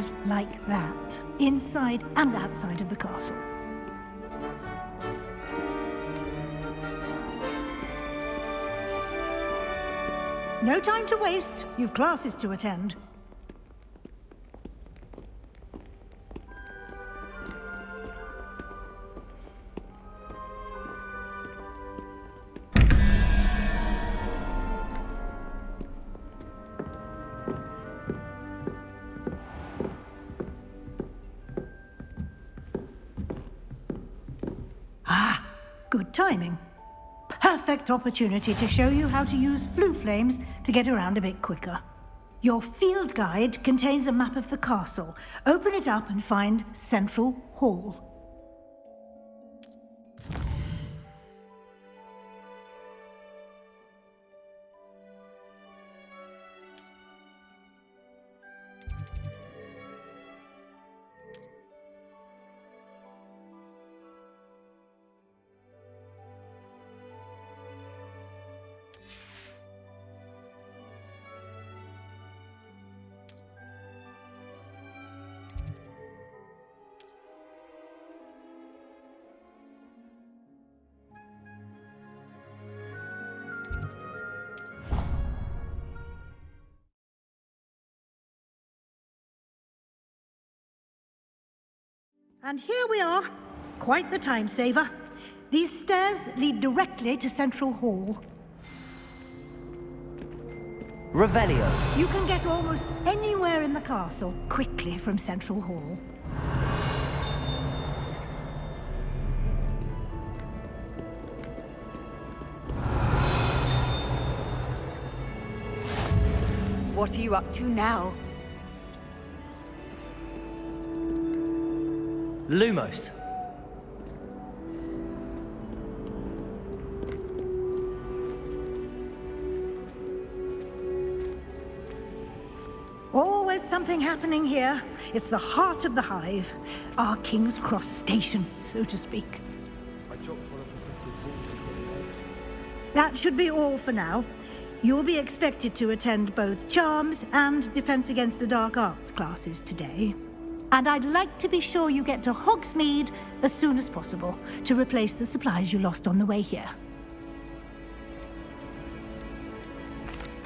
is like that, inside and outside of the castle. No time to waste. You've classes to attend. Ah, good timing. Perfect opportunity to show you how to use flue flames to get around a bit quicker. Your field guide contains a map of the castle. Open it up and find Central Hall. And here we are. Quite the time saver. These stairs lead directly to Central Hall. Revelio. You can get almost anywhere in the castle quickly from Central Hall. What are you up to now? Lumos. Always something happening here. It's the heart of the hive. Our King's Cross station, so to speak. That should be all for now. You'll be expected to attend both Charms and Defense Against the Dark Arts classes today. And I'd like to be sure you get to Hogsmeade as soon as possible to replace the supplies you lost on the way here.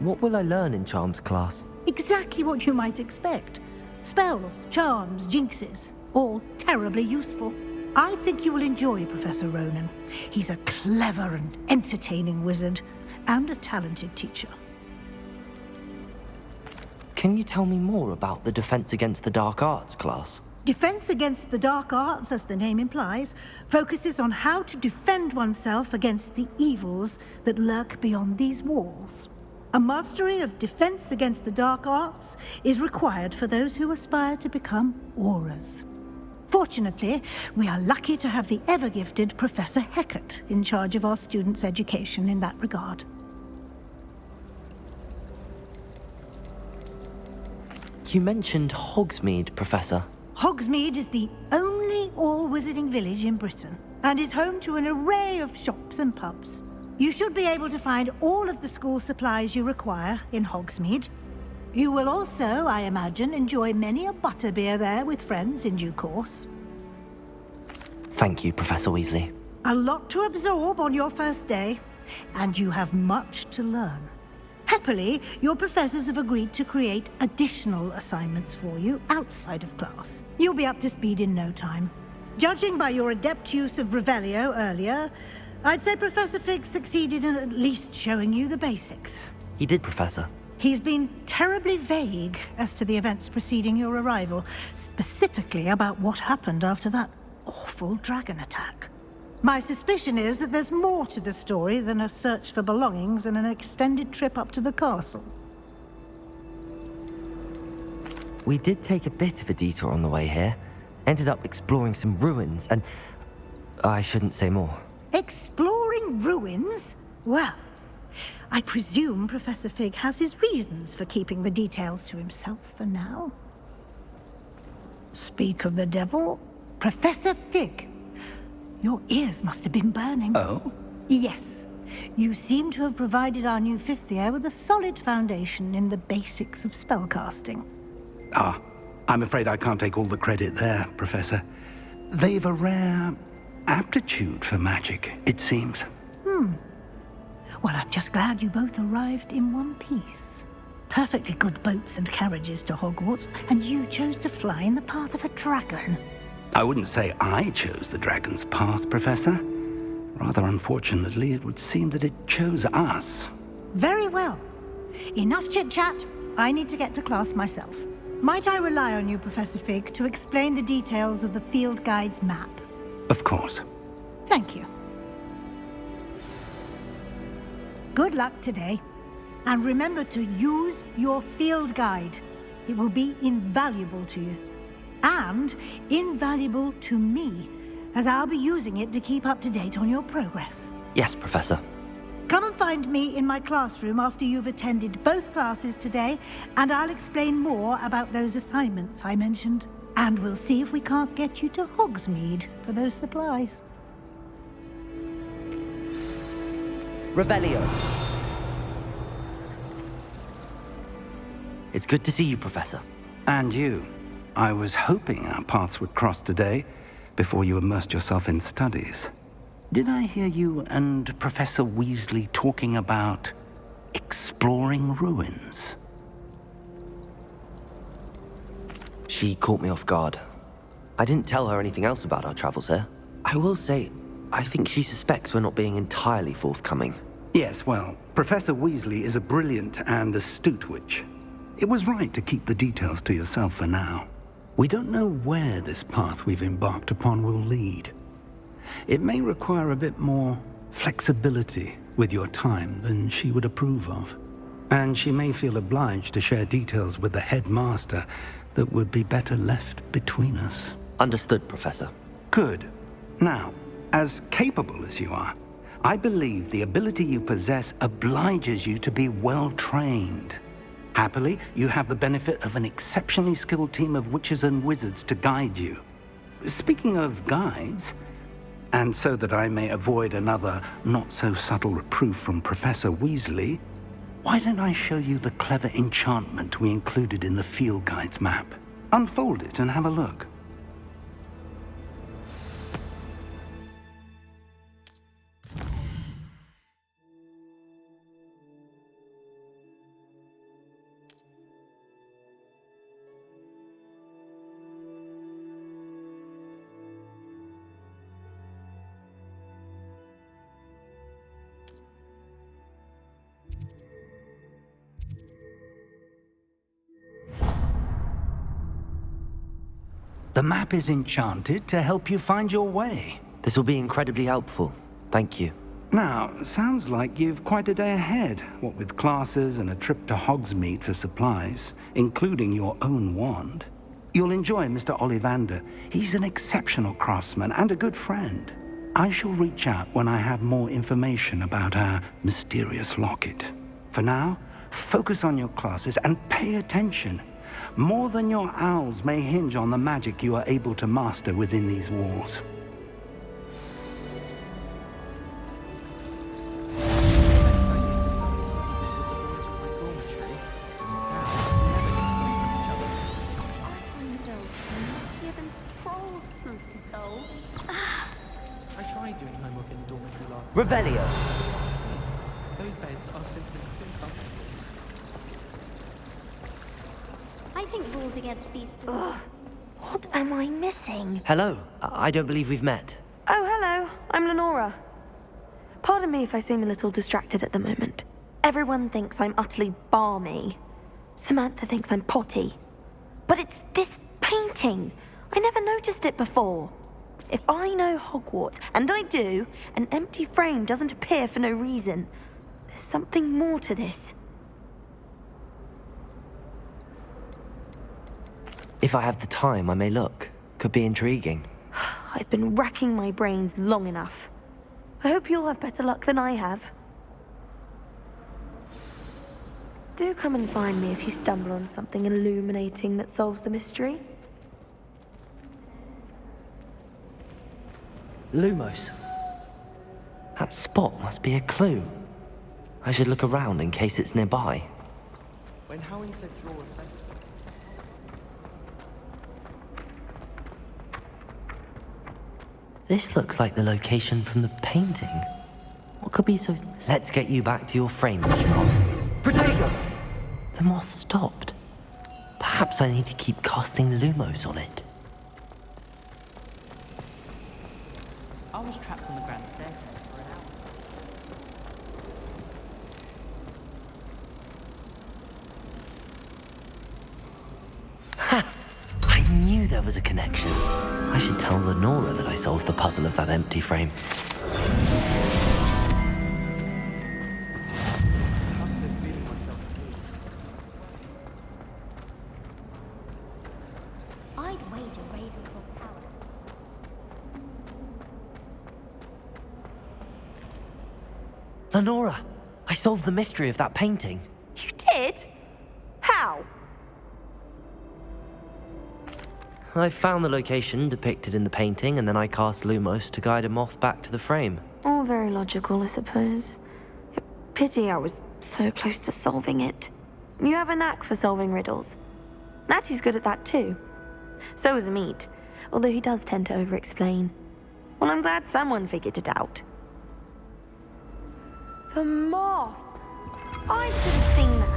What will I learn in Charms class? Exactly what you might expect. Spells, charms, jinxes, all terribly useful. I think you will enjoy Professor Ronan. He's a clever and entertaining wizard, and a talented teacher. Can you tell me more about the Defense Against the Dark Arts class? Defense Against the Dark Arts, as the name implies, focuses on how to defend oneself against the evils that lurk beyond these walls. A mastery of Defense Against the Dark Arts is required for those who aspire to become Aurors. Fortunately, we are lucky to have the ever-gifted Professor Hecat in charge of our students' education in that regard. You mentioned Hogsmeade, Professor. Hogsmeade is the only all-wizarding village in Britain, and is home to an array of shops and pubs. You should be able to find all of the school supplies you require in Hogsmeade. You will also, I imagine, enjoy many a butterbeer there with friends in due course. Thank you, Professor Weasley. A lot to absorb on your first day, and you have much to learn. Happily, your professors have agreed to create additional assignments for you outside of class. You'll be up to speed in no time. Judging by your adept use of Revelio earlier, I'd say Professor Fig succeeded in at least showing you the basics. He did, Professor. He's been terribly vague as to the events preceding your arrival, specifically about what happened after that awful dragon attack. My suspicion is that there's more to the story than a search for belongings and an extended trip up to the castle. We did take a bit of a detour on the way here. Ended up exploring some ruins, and I shouldn't say more. Exploring ruins? Well, I presume Professor Fig has his reasons for keeping the details to himself for now. Speak of the devil, Professor Fig. Your ears must have been burning. Oh? Yes. You seem to have provided our new fifth year with a solid foundation in the basics of spellcasting. Ah, I'm afraid I can't take all the credit there, Professor. They've a rare aptitude for magic, it seems. Well, I'm just glad you both arrived in one piece. Perfectly good boats and carriages to Hogwarts, and you chose to fly in the path of a dragon. I wouldn't say I chose the dragon's path, Professor. Rather unfortunately, it would seem that it chose us. Very well. Enough chit-chat. I need to get to class myself. Might I rely on you, Professor Fig, to explain the details of the field guide's map? Of course. Thank you. Good luck today. And remember to use your field guide. It will be invaluable to you. And invaluable to me, as I'll be using it to keep up to date on your progress. Yes, Professor. Come and find me in my classroom after you've attended both classes today, and I'll explain more about those assignments I mentioned. And we'll see if we can't get you to Hogsmeade for those supplies. Revelio. It's good to see you, Professor. And you. I was hoping our paths would cross today, before you immersed yourself in studies. Did I hear you and Professor Weasley talking about exploring ruins? She caught me off guard. I didn't tell her anything else about our travels here. I will say, I think she suspects we're not being entirely forthcoming. Yes, well, Professor Weasley is a brilliant and astute witch. It was right to keep the details to yourself for now. We don't know where this path we've embarked upon will lead. It may require a bit more flexibility with your time than she would approve of. And she may feel obliged to share details with the headmaster that would be better left between us. Understood, Professor. Good. Now, as capable as you are, I believe the ability you possess obliges you to be well-trained. Happily, you have the benefit of an exceptionally skilled team of witches and wizards to guide you. Speaking of guides, and so that I may avoid another not-so-subtle reproof from Professor Weasley, why don't I show you the clever enchantment we included in the field guide's map? Unfold it and have a look. The map is enchanted to help you find your way. This will be incredibly helpful. Thank you. Now, sounds like you've quite a day ahead, what with classes and a trip to Hogsmeade for supplies, including your own wand. You'll enjoy Mr. Ollivander. He's an exceptional craftsman and a good friend. I shall reach out when I have more information about our mysterious locket. For now, focus on your classes and pay attention. More than your owls may hinge on the magic you are able to master within these walls. I tried doing homework in the dormitory last. Revelio. Those beds are simply too comfortable. I think rules against these. Ugh. What am I missing? Hello. I don't believe we've met. Oh, hello. I'm Lenora. Pardon me if I seem a little distracted at the moment. Everyone thinks I'm utterly balmy. Samantha thinks I'm potty. But it's this painting. I never noticed it before. If I know Hogwarts, and I do, an empty frame doesn't appear for no reason. There's something more to this. If I have the time, I may look. Could be intriguing. I've been racking my brains long enough. I hope you'll have better luck than I have. Do come and find me if you stumble on something illuminating that solves the mystery. Lumos. That spot must be a clue. I should look around in case it's nearby. When Howing said draw a This looks like the location from the painting. What could be so... Let's get you back to your frame, moth. Protego! The moth stopped. Perhaps I need to keep casting Lumos on it. I was trapped on the grand staircase for an hour. Ha! I knew there was a connection. I should tell Lenora that I solved the puzzle of that empty frame. I'd wager Ravencroft Tower. Lenora! I solved the mystery of that painting. You did? How? I found the location depicted in the painting, and then I cast Lumos to guide a moth back to the frame. All very logical, I suppose. Pity I was so close to solving it. You have a knack for solving riddles. Natty's good at that too. So is Meat, although he does tend to over-explain. Well, I'm glad someone figured it out. The moth! I should have seen that.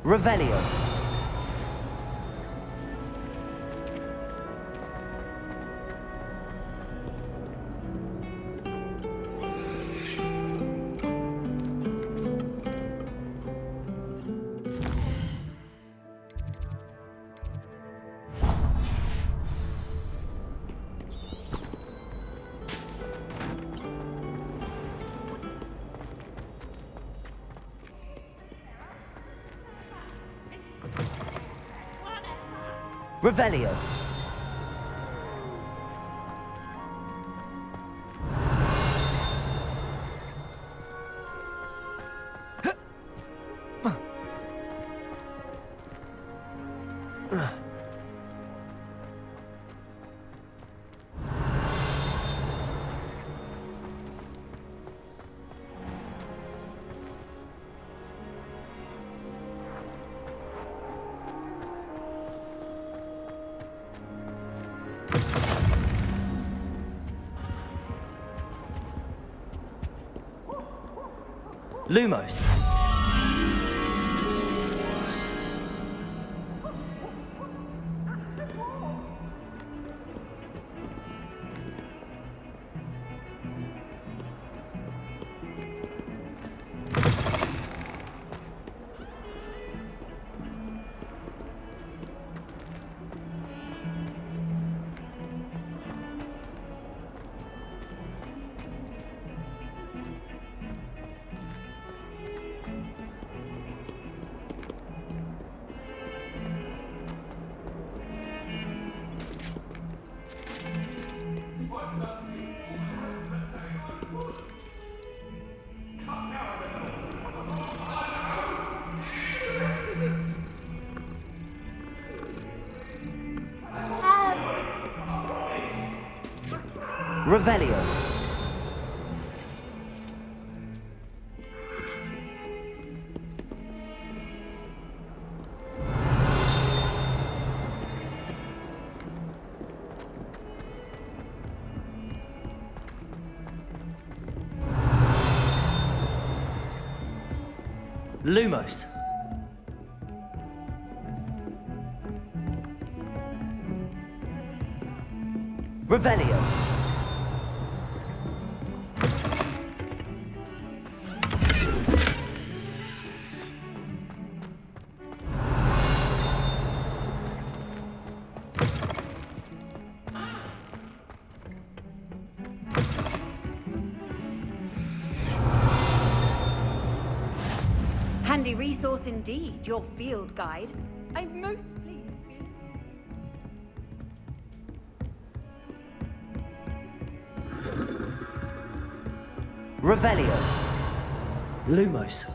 Revelio. Revelio. Lumos. Revelio. Lumos. Revelio. Handy resource indeed, your field guide. I'm most pleased with... Revelio. Lumos.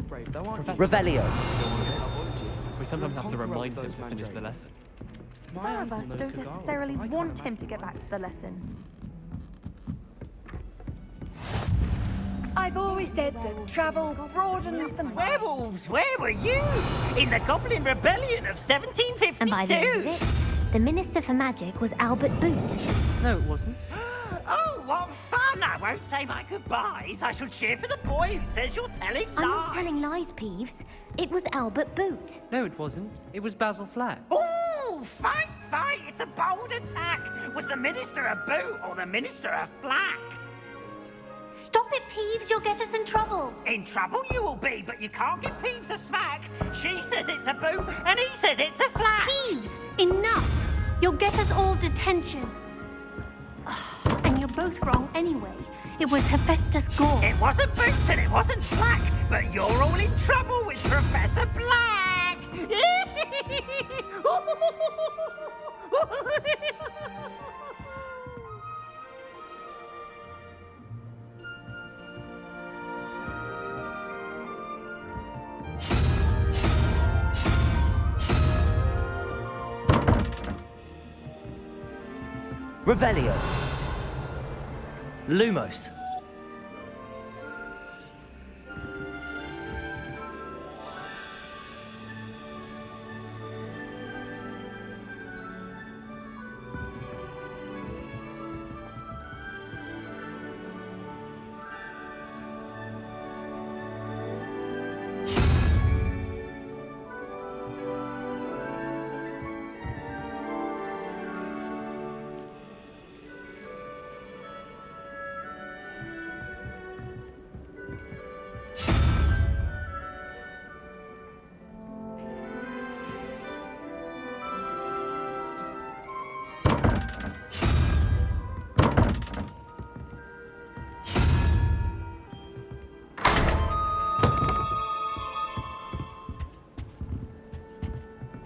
Brave though, aren't you? Revelio. We sometimes have to remind him to finish the lesson. Some of us don't necessarily want him to get back to the lesson. I've always said that travel broadens the mind. Werewolves, where were you? In the Goblin Rebellion of 1752? And by the end of it, the Minister for Magic was Albert Boot. No, it wasn't. Oh, what fun! I won't say my goodbyes. I shall cheer for the boy who says you're telling lies. I'm not telling lies, Peeves. It was Albert Boot. No, it wasn't. It was Basil Flack. Ooh, fight, fight! It's a bold attack. Was the Minister a boot or the Minister a flack? Stop it, Peeves. You'll get us in trouble. In trouble you will be, but you can't give Peeves a smack. She says it's a boot, and he says it's a flack. Peeves, enough. You'll get us all detention. And you're both wrong anyway. It was Hephaestus Gore. It wasn't boot and it wasn't flack, but you're all in trouble with Professor Black. Revelio. Lumos.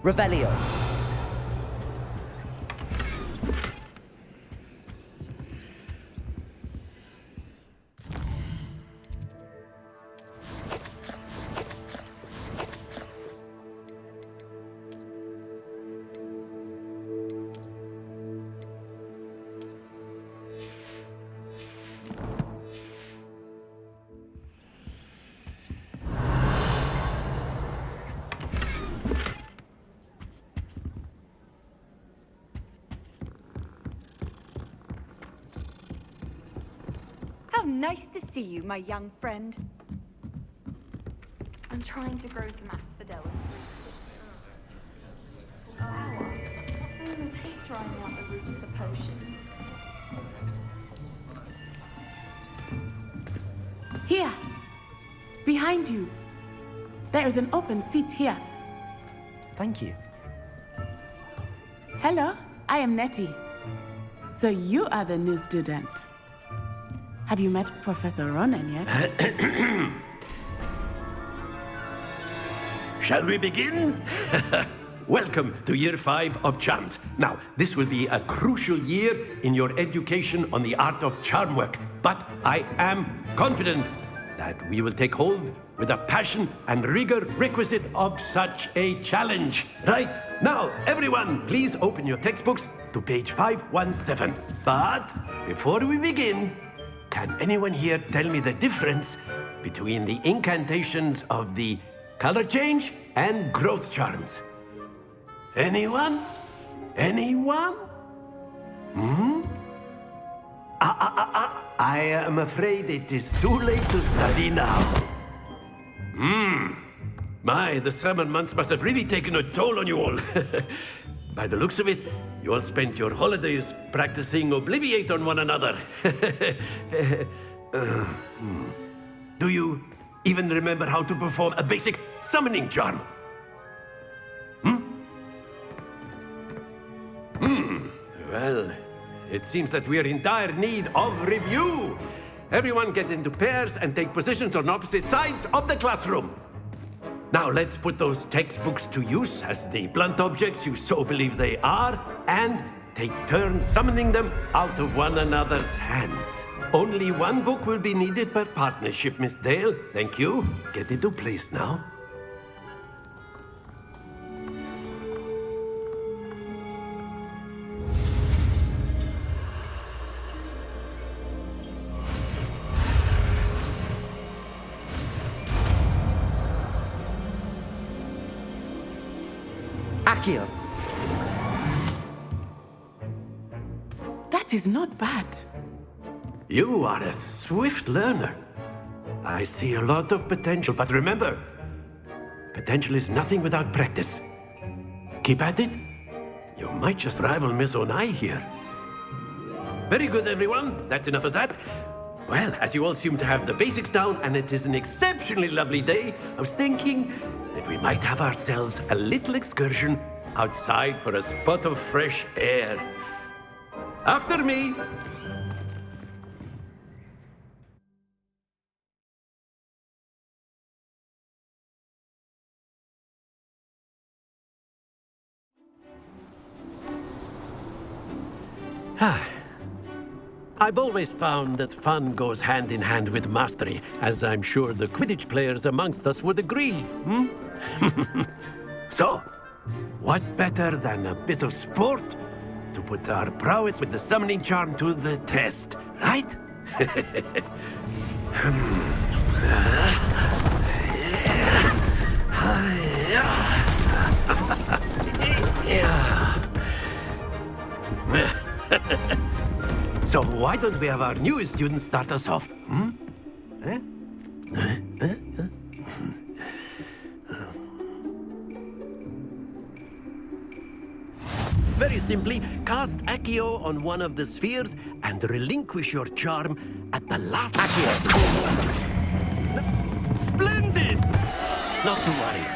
Revelio. Nice to see you, my young friend. I'm trying to grow some asphodel. Owners hate drying out the roots for potions. Here! Behind you! There is an open seat here. Thank you. Hello, I am Nettie. So you are the new student. Have you met Professor Ronan yet? Shall we begin? Welcome to Year 5 of Charms. Now, this will be a crucial year in your education on the art of charm work. But I am confident that we will take hold with the passion and rigor requisite of such a challenge. Right, now, everyone, please open your textbooks to page 517. But before we begin, can anyone here tell me the difference between the incantations of the color change and growth charms? Anyone? Anyone? I am afraid it is too late to study now. My, the summer months must have really taken a toll on you all. By the looks of it, you all spent your holidays practicing Obliviate on one another. Do you even remember how to perform a basic summoning charm? Well, it seems that we are in dire need of review. Everyone get into pairs and take positions on opposite sides of the classroom. Now let's put those textbooks to use as the blunt objects you so believe they are, and take turns summoning them out of one another's hands. Only one book will be needed per partnership, Miss Dale. Thank you. Get into place now. Accio. That is not bad. You are a swift learner. I see a lot of potential, but remember, potential is nothing without practice. Keep at it. You might just rival Miss Onai here. Very good, everyone. That's enough of that. Well, as you all seem to have the basics down, and it is an exceptionally lovely day, I was thinking that we might have ourselves a little excursion outside for a spot of fresh air. After me. I've always found that fun goes hand in hand with mastery, as I'm sure the Quidditch players amongst us would agree, So, what better than a bit of sport to put our prowess with the summoning charm to the test, right? So why don't we have our newest student start us off? Very simply, cast Accio on one of the spheres and relinquish your charm at the last Accio. Splendid! Not to worry.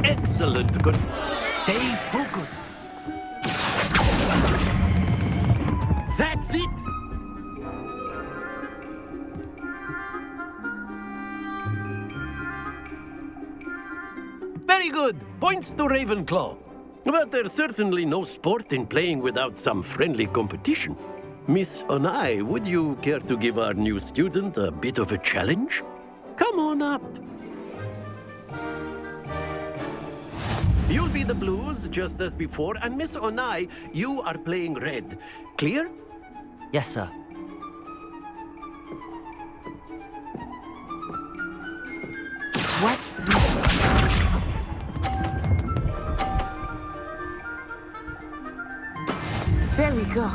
Excellent. Good. Stay focused. That's it! Very good. Points to Ravenclaw. But there's certainly no sport in playing without some friendly competition. Miss Onai, would you care to give our new student a bit of a challenge? Come on up. You'll be the blues, just as before, and Miss Onai, you are playing red. Clear? Yes, sir. Watch this. There we go.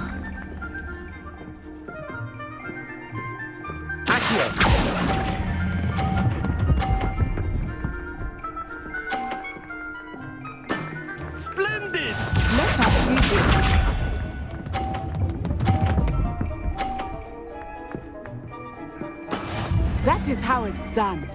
Accio. Splendid! Let us do this. That is how it's done.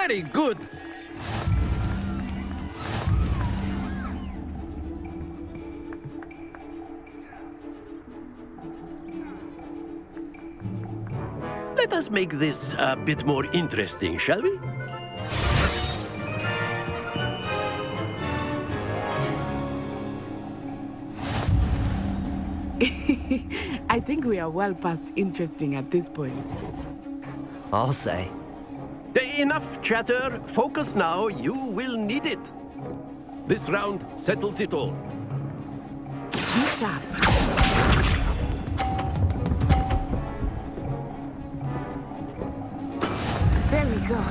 Very good. Let us make this a bit more interesting, shall we? I think we are well past interesting at this point. I'll say. Enough chatter. Focus now. You will need it. This round settles it all. Be sharp. There we go.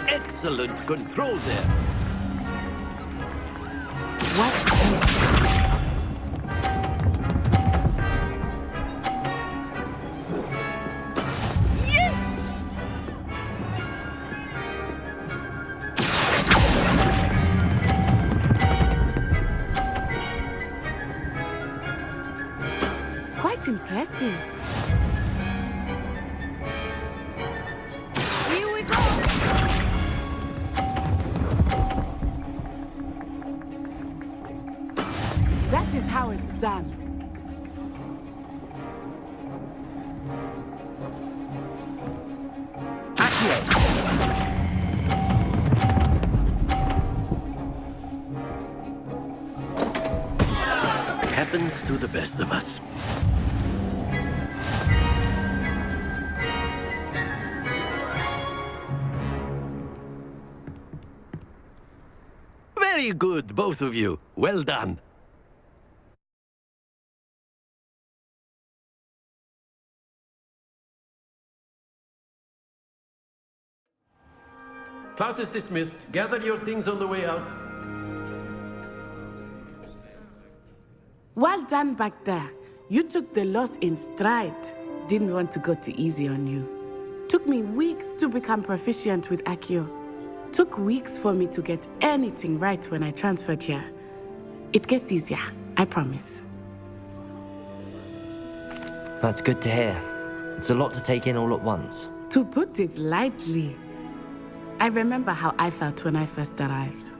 Excellent control there. Watch this. Quite impressive. Here we go. That is how it's done. Happens to the best of us. Very good, both of you. Well done. Class is dismissed. Gather your things on the way out. Well done back there. You took the loss in stride. Didn't want to go too easy on you. Took me weeks to become proficient with Accio. Took weeks for me to get anything right when I transferred here. It gets easier, I promise. That's good to hear. It's a lot to take in all at once. To put it lightly, I remember how I felt when I first arrived.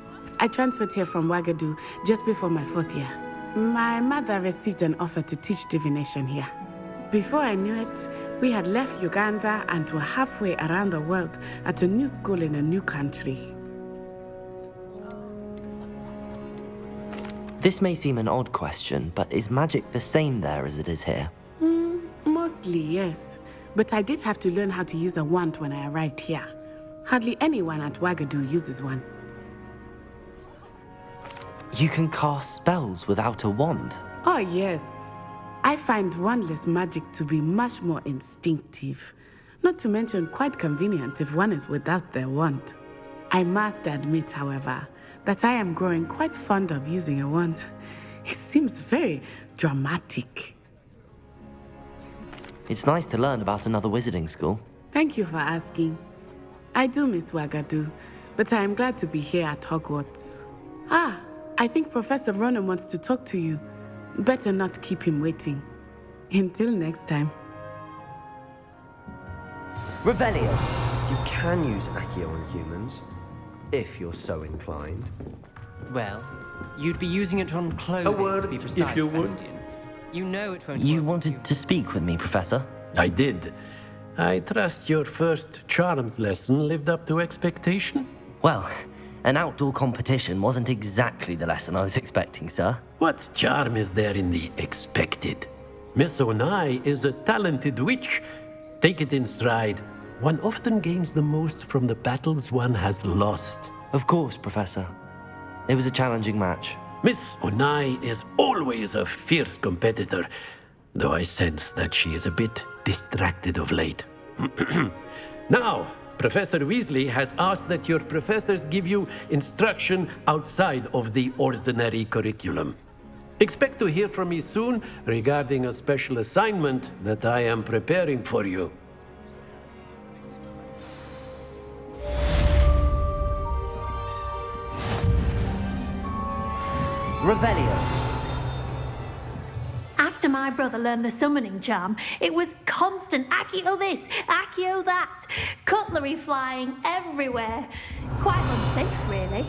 I transferred here from Ouagadougou just before my 4th year. My mother received an offer to teach divination here. Before I knew it, we had left Uganda and were halfway around the world at a new school in a new country. This may seem an odd question, but is magic the same there as it is here? Mostly, yes. But I did have to learn how to use a wand when I arrived here. Hardly anyone at Ouagadougou uses one. You can cast spells without a wand? Oh, yes. I find wandless magic to be much more instinctive. Not to mention quite convenient if one is without their wand. I must admit, however, that I am growing quite fond of using a wand. It seems very dramatic. It's nice to learn about another wizarding school. Thank you for asking. I do miss Ouagadougou, but I am glad to be here at Hogwarts. Ah, I think Professor Ronan wants to talk to you. Better not keep him waiting. Until next time. Revelios! You can use Accio on humans, if you're so inclined. Well, you'd be using it on clothing, A word, to be precise, if you would. Sebastian. You know it won't You work wanted to speak with me, Professor? I did. I trust your first charms lesson lived up to expectation? Well, an outdoor competition wasn't exactly the lesson I was expecting, sir. What charm is there in the expected? Miss Onai is a talented witch. Take it in stride. One often gains the most from the battles one has lost. Of course, Professor. It was a challenging match. Miss Onai is always a fierce competitor, though I sense that she is a bit distracted of late. Now, Professor Weasley has asked that your professors give you instruction outside of the ordinary curriculum. Expect to hear from me soon regarding a special assignment that I am preparing for you. Revelio. After my brother learned the summoning charm, it was constant Accio this, Accio that. Cutlery flying everywhere. Quite unsafe, really.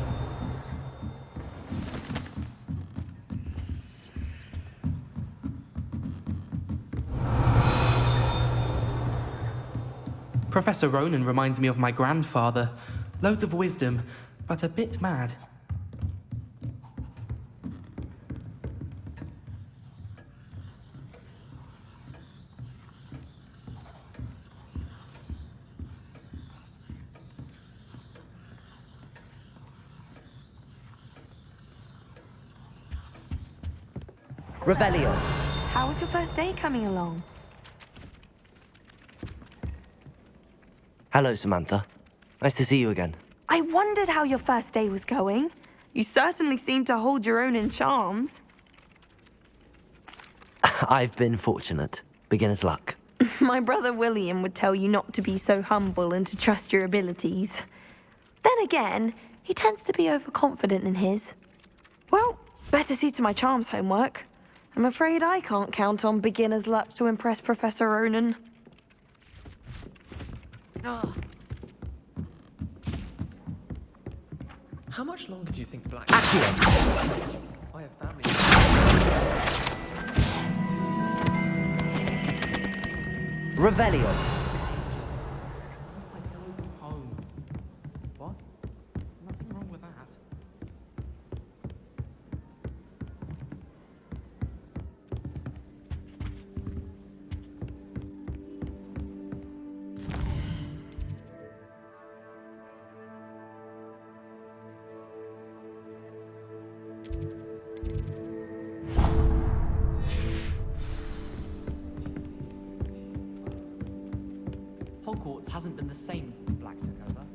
Professor Ronan reminds me of my grandfather. Loads of wisdom, but a bit mad. Revelio. How was your first day coming along? Hello, Samantha. Nice to see you again. I wondered how your first day was going. You certainly seem to hold your own in charms. I've been fortunate. Beginner's luck. My brother William would tell you not to be so humble and to trust your abilities. Then again, he tends to be overconfident in his. Well, better see to my charms homework. I'm afraid I can't count on beginner's luck to impress Professor Ronan. Ah. How much longer do you think Black... Accio. I have family. Revelio. Home. What? Nothing wrong with that. Hogwarts hasn't been the same since Black took over.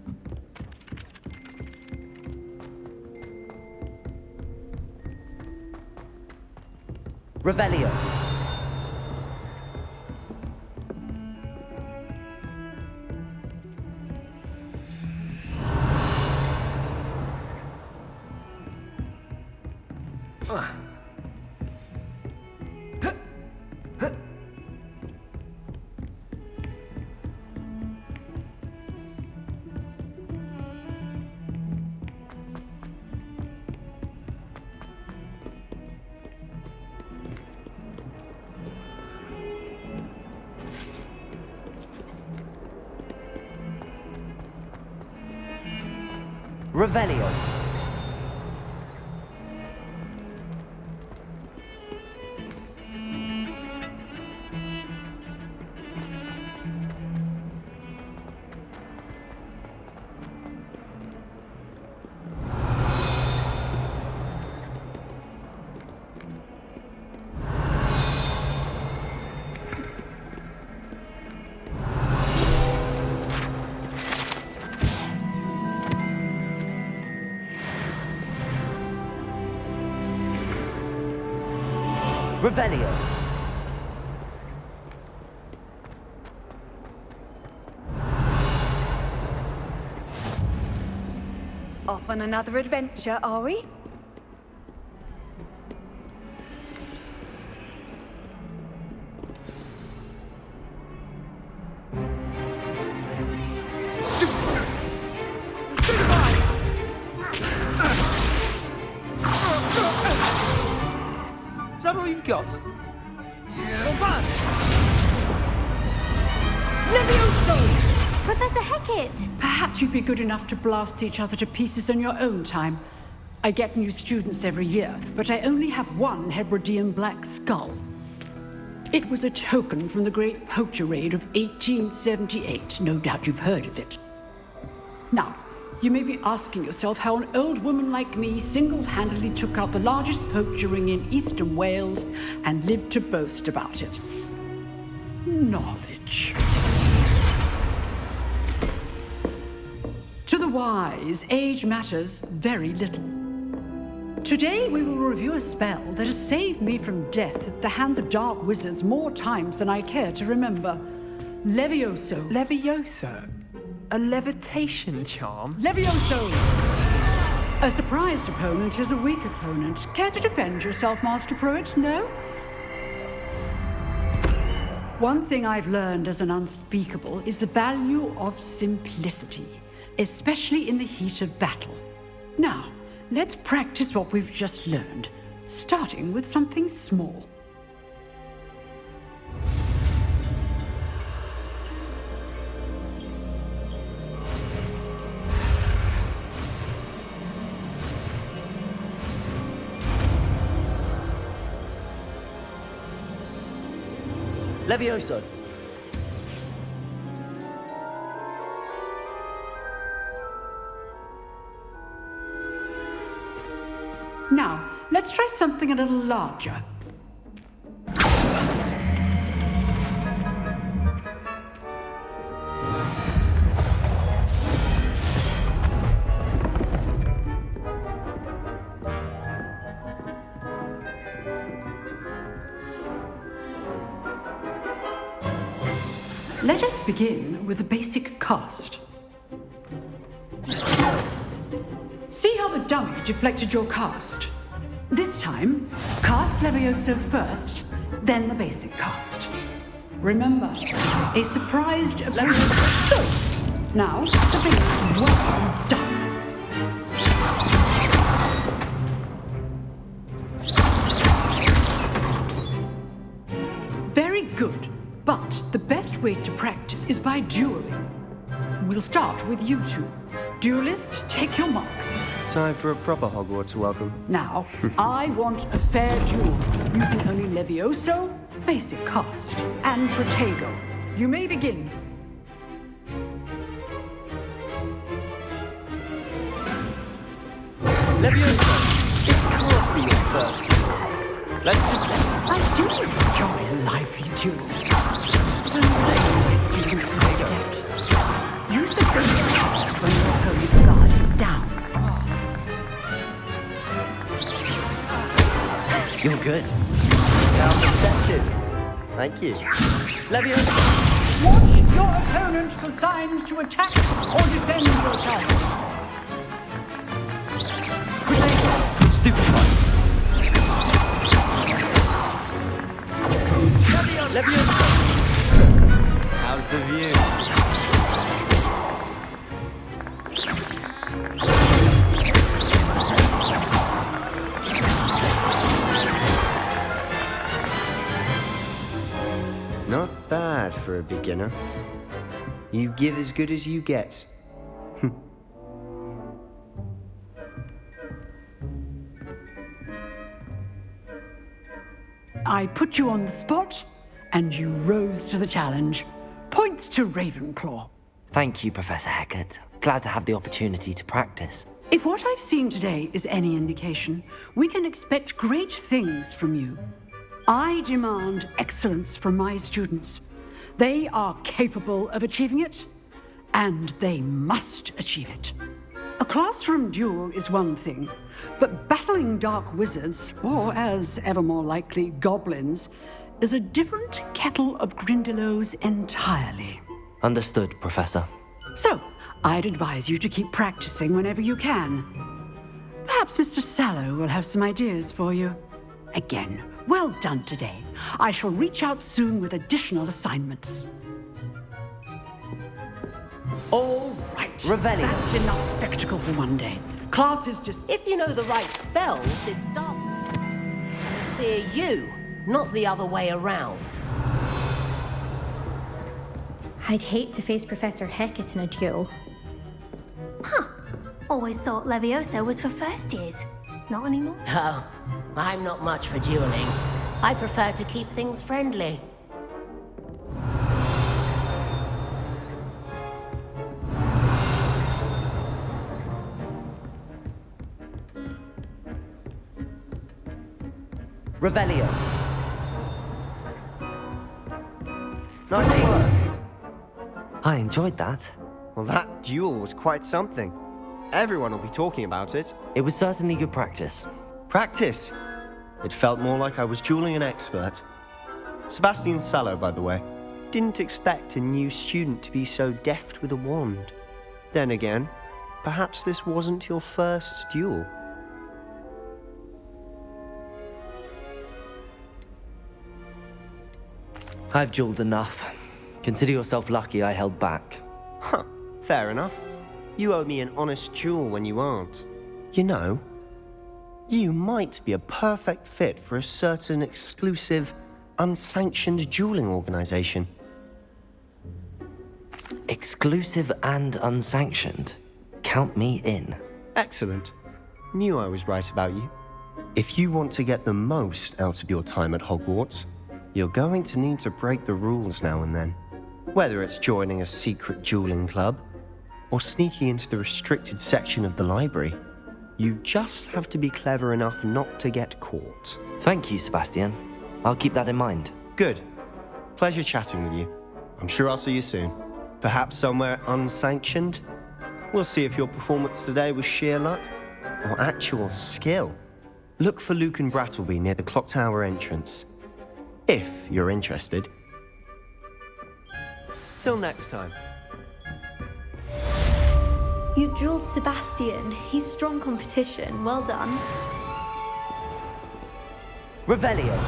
Revelio. Revelio. Revelio. Off on another adventure, are we? Is that all you've got? Levioso! Professor Hecat! Perhaps you'd be good enough to blast each other to pieces in your own time. I get new students every year, but I only have one Hebridean black skull. It was a token from the Great Poacher Raid of 1878. No doubt you've heard of it. Now, you may be asking yourself how an old woman like me single-handedly took out the largest poacher ring in eastern Wales and lived to boast about it. Knowledge. To the wise, age matters very little. Today we will review a spell that has saved me from death at the hands of dark wizards more times than I care to remember. A surprised opponent is a weak opponent. Care to defend yourself, Master Pruitt? No? One thing I've learned as an unspeakable is the value of simplicity, especially in the heat of battle. Now, let's practice what we've just learned, starting with something small. Levioso. Now, let's try something a little larger. Let us begin with the basic cast. See how the dummy deflected your cast? This time, cast Levioso first, then the basic cast. Remember, a surprised Levioso. So, now, the basic. Well done. Very good. But the best way to practice is by dueling. We'll start with you two. Duelists, take your marks. Time for a proper Hogwarts welcome. Now, I want a fair duel, using only Levioso, basic cast, and Protego. You may begin. Levioso, it can't be your first. Let's just say I do enjoy a lively duel. And they always do this to get. Use the basic cast when your opponent's guard is down. you're good. Now perceptive. Thank you. Levioso. Watch your opponent for signs to attack or defend yourself. Stupefy. Levioso. How's the view? Not bad for a beginner. You give as good as you get. I put you on the spot, and you rose to the challenge. Points to Ravenclaw. Thank you, Professor Hecat. Glad to have the opportunity to practice. If what I've seen today is any indication, we can expect great things from you. I demand excellence from my students. They are capable of achieving it, and they must achieve it. A classroom duel is one thing, but battling dark wizards, or as ever more likely, goblins, is a different kettle of Grindylows entirely. Understood, Professor. So, I'd advise you to keep practicing whenever you can. Perhaps Mr. Sallow will have some ideas for you. Again, well done today. I shall reach out soon with additional assignments. All right. Revelio. That's enough spectacle for one day. Class is just... If you know the right spells, it's dark. Fear you, not the other way around. I'd hate to face Professor Hecat in a duel. Huh. Always thought Levioso was for first years. Not anymore? Oh, I'm not much for dueling. I prefer to keep things friendly. Revelio. Nice work. I enjoyed that. Well, that duel was quite something. Everyone will be talking about it. It was certainly good practice. Practice? It felt more like I was dueling an expert. Sebastian Sallow, by the way. Didn't expect a new student to be so deft with a wand. Then again, perhaps this wasn't your first duel. I've dueled enough. Consider yourself lucky I held back. Huh, fair enough. You owe me an honest duel when you aren't. You know, you might be a perfect fit for a certain exclusive, unsanctioned dueling organization. Exclusive and unsanctioned? Count me in. Excellent. Knew I was right about you. If you want to get the most out of your time at Hogwarts, you're going to need to break the rules now and then. Whether it's joining a secret dueling club, or sneaking into the restricted section of the library, you just have to be clever enough not to get caught. Thank you, Sebastian. I'll keep that in mind. Good. Pleasure chatting with you. I'm sure I'll see you soon. Perhaps somewhere unsanctioned? We'll see if your performance today was sheer luck or actual skill. Look for Luke and Brattleby near the clock tower entrance, if you're interested. Till next time. You drilled Sebastian. He's strong competition. Well done. Revelio.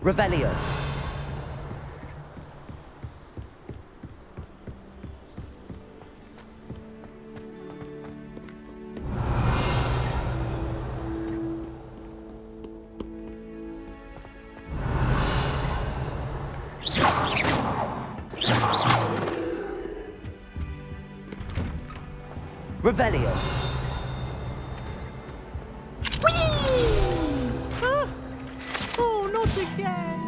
Revelio. Revelio. Oh, not again!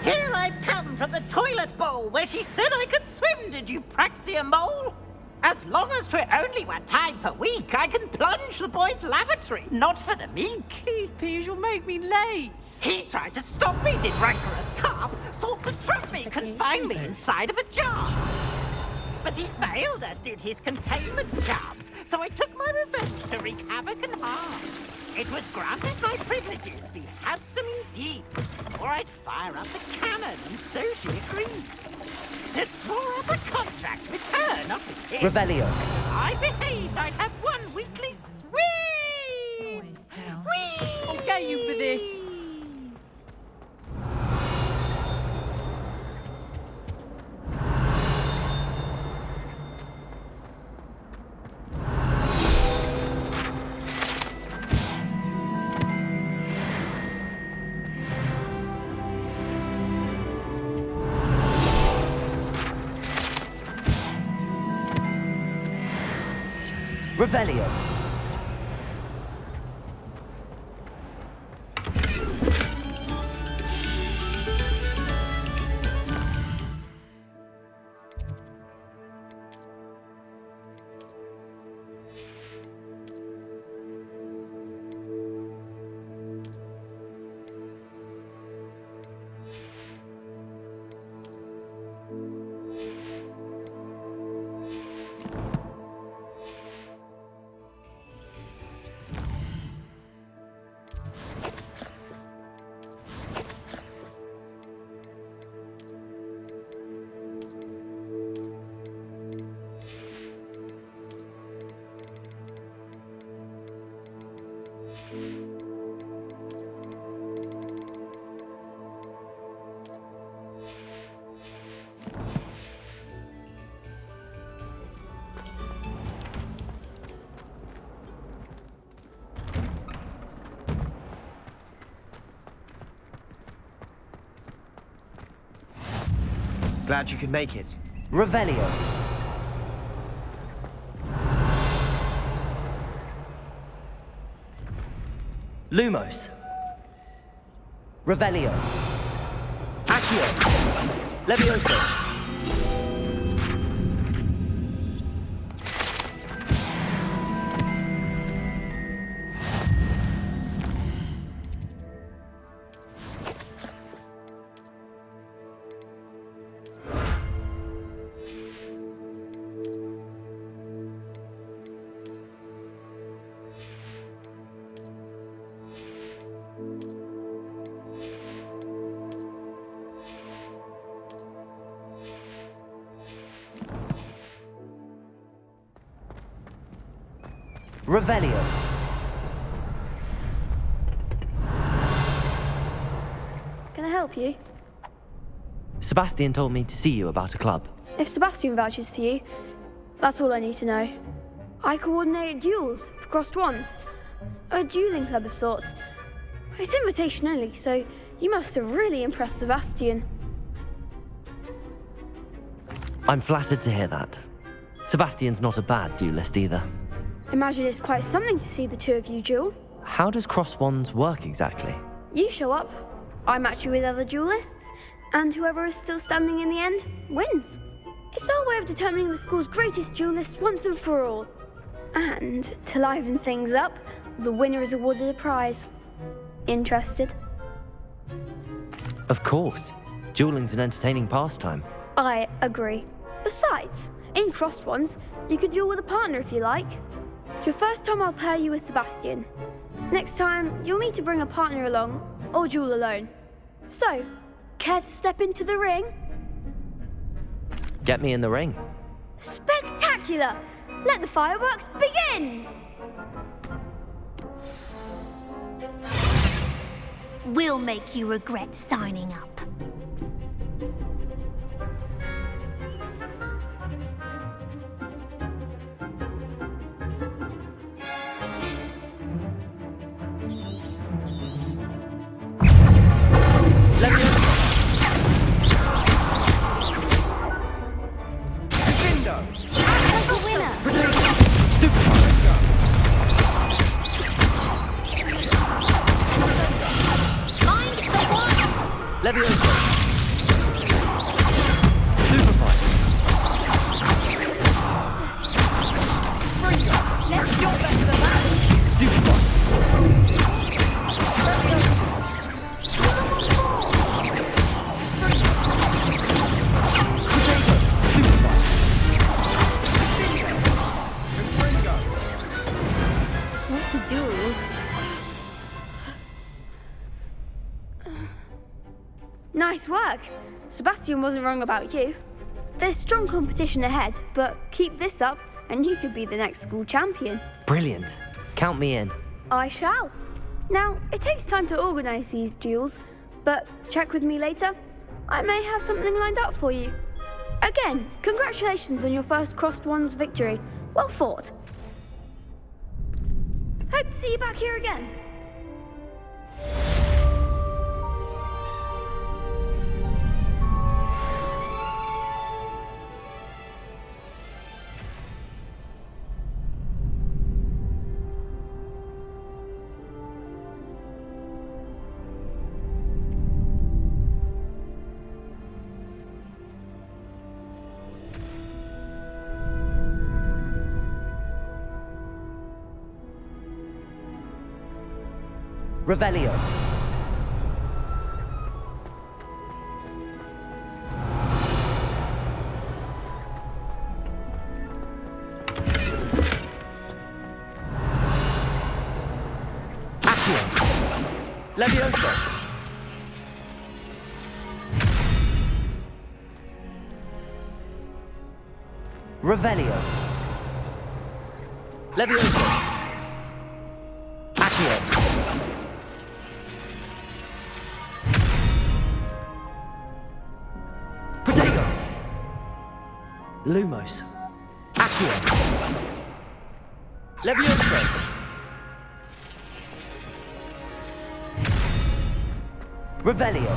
Here I've come from the toilet bowl where she said I could swim, did you praxia mole? As long as 'twere only one time per week, I can plunge the boy's lavatory, not for the meek. These peas will make me late. He tried to stop me, did rancorous carp, sought to trap me, confine me inside of a jar. But he failed, as did his containment charms, so I took my revenge to wreak havoc and harm. It was granted my privileges be handsome indeed, or I'd fire up the cannon, and so she agreed. To draw up a contract with her, not with him. Revelio. If I behaved, I'd have one weekly swim. Whee! I'll get you for this. Revelio. Glad you could make it. Revelio. Lumos. Revelio. Accio. Levioso. Revelio. Can I help you? Sebastian told me to see you about a club. If Sebastian vouches for you, that's all I need to know. I coordinate duels for crossed wands. A dueling club of sorts. It's invitation only, so you must have really impressed Sebastian. I'm flattered to hear that. Sebastian's not a bad duelist either. Imagine it's quite something to see the two of you duel. How does cross wands work exactly? You show up, I match you with other duelists, and whoever is still standing in the end wins. It's our way of determining the school's greatest duelist once and for all. And to liven things up, the winner is awarded a prize. Interested? Of course. Dueling's an entertaining pastime. I agree. Besides, in crossed ones, you can duel with a partner if you like. Your first time I'll pair you with Sebastian. Next time, you'll need to bring a partner along, or duel alone. So, care to step into the ring? Get me in the ring. Spectacular! Let the fireworks begin! We'll make you regret signing up. Levioso. Superfly. Let's go back to the battle. Stupefy. What's a duel? Nice work. Sebastian wasn't wrong about you. There's strong competition ahead, but keep this up and you could be the next school champion. Brilliant. Count me in. I shall. Now, it takes time to organise these duels, but check with me later. I may have something lined up for you. Again, congratulations on your first crossed wands victory. Well fought. Hope to see you back here again. Revelio. Accio. Levioso. Revelio. Levioso. Accio. Lumos. Accio. Levioso. Revelio.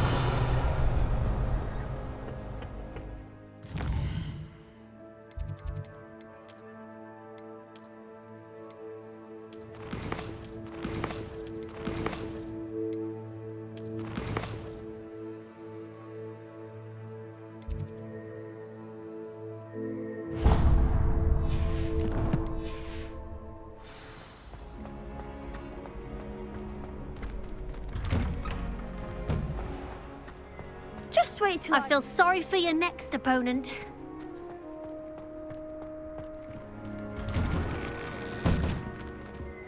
wait till I feel sorry for your next opponent.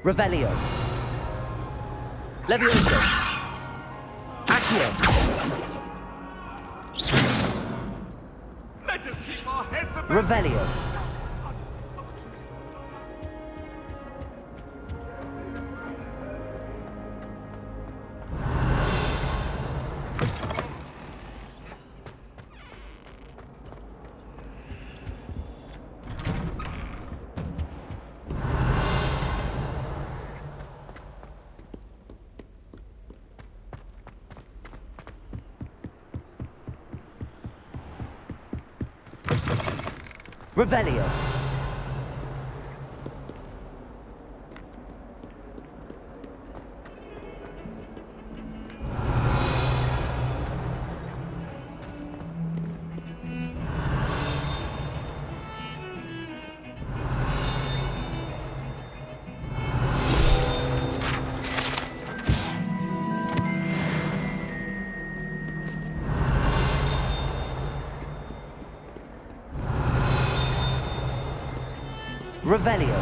Revelio. Levioso. Accio. Let us keep our heads above. Revelio. Revelio. Revelio.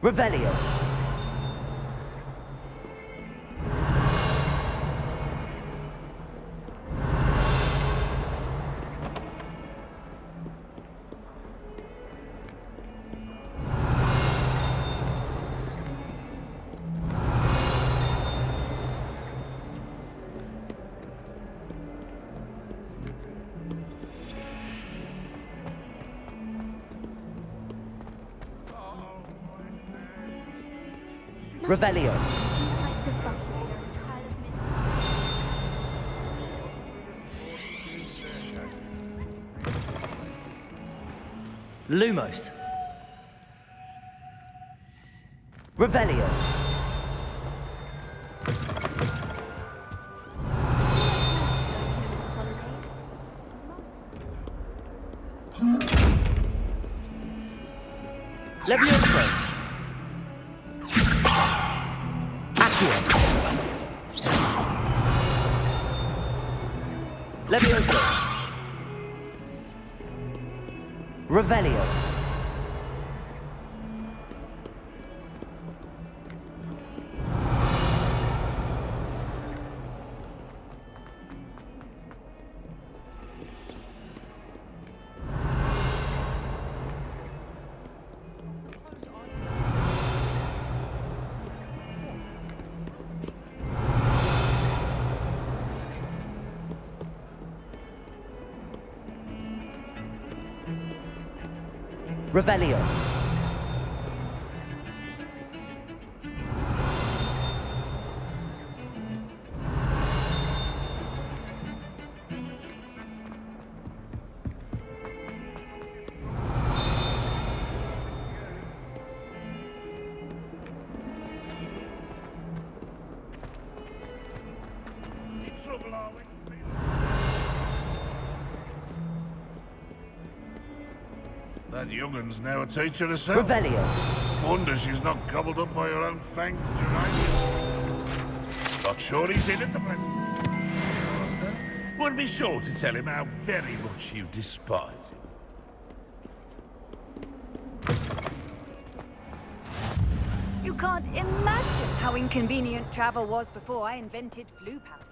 Revelio. Revelio. Lumos. Revelio. Levioso. Levioso. Revelio. Revelio. In trouble, are we? That young'un's now a teacher herself. Revelio. Wonder she's not gobbled up by her own fanged geranium. Not sure he's in at the present. Master, would be sure to tell him how very much you despise him. You can't imagine how inconvenient travel was before I invented flu powder.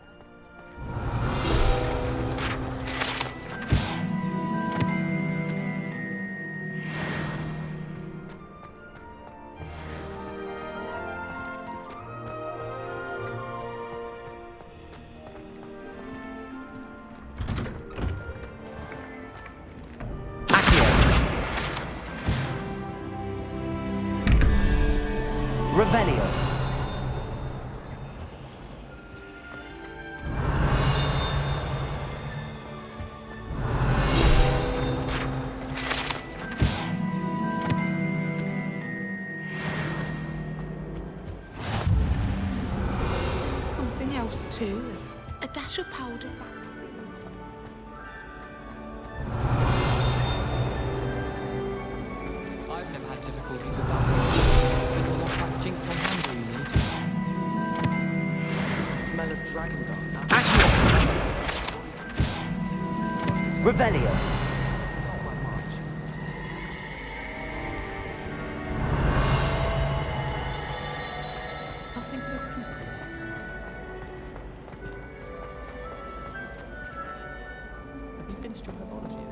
Revelio. gloss too. A dash of powder. I've never had difficulties with that. You're not that jinx on hand, do you need? Smell of dragon dung. Revelio. Something so cute. Have you finished your herbology yet?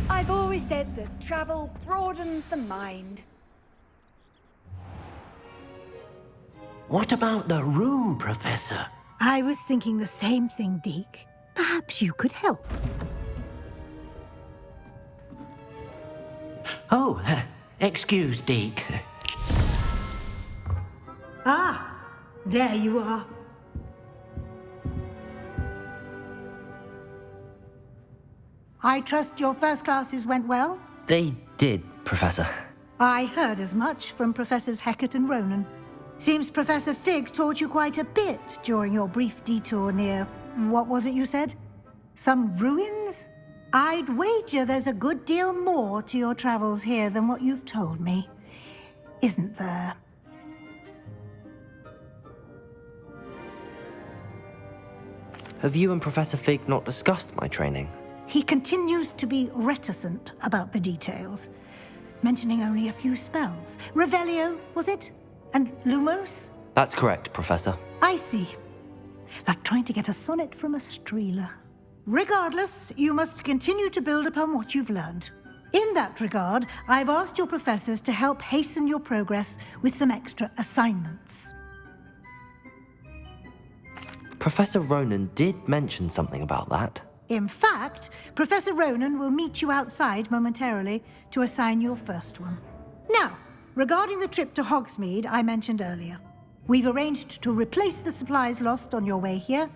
I've always said that travel broadens the mind. What about the room, Professor? I was thinking the same thing, Deke. Perhaps you could help. Oh, excuse, Deke. Ah, there you are. I trust your first classes went well? They did, Professor. I heard as much from Professors Hecat and Ronan. Seems Professor Fig taught you quite a bit during your brief detour near... what was it you said? Some ruins? I'd wager there's a good deal more to your travels here than what you've told me. Isn't there? Have you and Professor Fig not discussed my training? He continues to be reticent about the details, mentioning only a few spells. Revelio, was it? And Lumos? That's correct, Professor. I see. Like trying to get a sonnet from a streeler. Regardless, you must continue to build upon what you've learned. In that regard, I've asked your professors to help hasten your progress with some extra assignments. Professor Ronan did mention something about that. In fact, Professor Ronan will meet you outside momentarily to assign your first one. Now, regarding the trip to Hogsmeade I mentioned earlier, we've arranged to replace the supplies lost on your way here,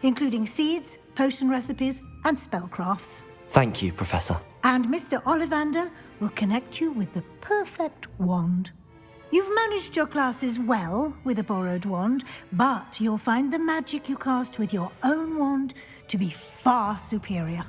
including seeds, potion recipes, and spellcrafts. Thank you, Professor. And Mr. Ollivander will connect you with the perfect wand. You've managed your classes well with a borrowed wand, but you'll find the magic you cast with your own wand to be far superior.